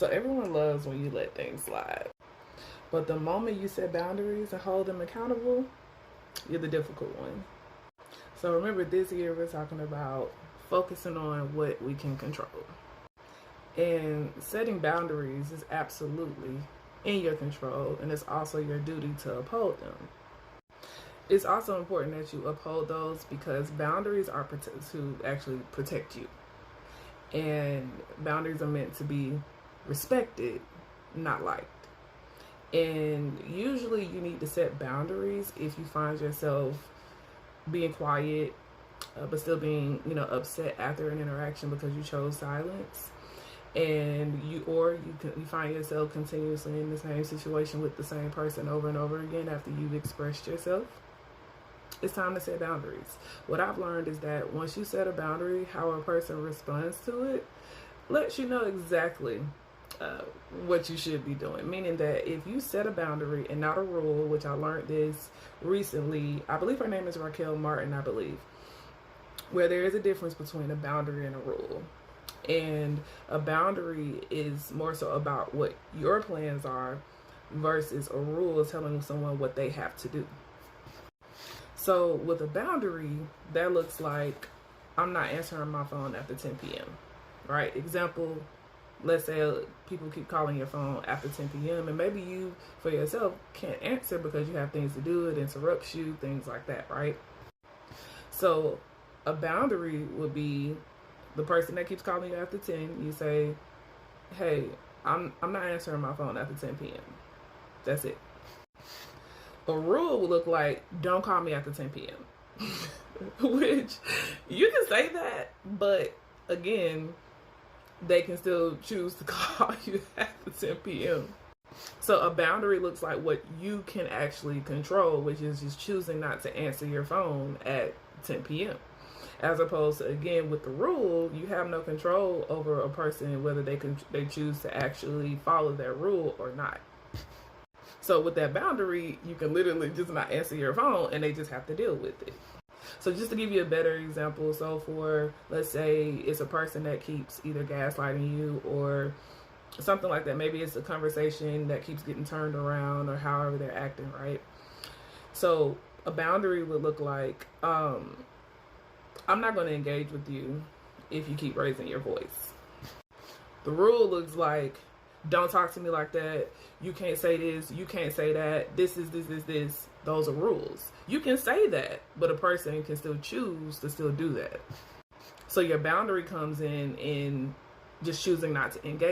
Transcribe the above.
So everyone loves when you let things slide. But the moment you set boundaries and hold them accountable, you're the difficult one. So remember, this year we're talking about focusing on what we can control. And setting boundaries is absolutely in your control, and it's also your duty to uphold them. It's also important that you uphold those because boundaries are to actually protect you. And boundaries are meant to be respected, not liked. And usually you need to set boundaries if you find yourself being quiet, but still being, upset after an interaction because you chose silence. And you find yourself continuously in the same situation with the same person over and over again after you've expressed yourself. It's time to set boundaries. What I've learned is that once you set a boundary, how a person responds to it lets you know exactly what you should be doing. Meaning that if you set a boundary and not a rule, which I learned this recently, I believe her name is Raquel Martin, I believe, where there is a difference between a boundary and a rule. And a boundary is more so about what your plans are versus a rule telling someone what they have to do. So with a boundary, that looks like I'm not answering my phone after 10 p.m. Right? Example, let's say people keep calling your phone after 10 p.m. and maybe you, for yourself, can't answer because you have things to do, it interrupts you, things like that, right? So a boundary would be the person that keeps calling you after 10, you say, hey, I'm not answering my phone after 10 p.m. That's it. A rule would look like, don't call me after 10 p.m. Which, you can say that, but again, they can still choose to call you after 10 p.m. So a boundary looks like what you can actually control, which is just choosing not to answer your phone at 10 p.m. As opposed to, again, with the rule, you have no control over a person, whether they choose to actually follow that rule or not. So with that boundary, you can literally just not answer your phone and they just have to deal with it. So just to give you a better example, so for, let's say it's a person that keeps either gaslighting you or something like that. Maybe it's a conversation that keeps getting turned around or however they're acting, right? So a boundary would look like, I'm not going to engage with you if you keep raising your voice. The rule looks like, don't talk to me like that. You can't say this. You can't say that. This is this. Those are rules. You can say that, but a person can still choose to still do that. So your boundary comes in just choosing not to engage.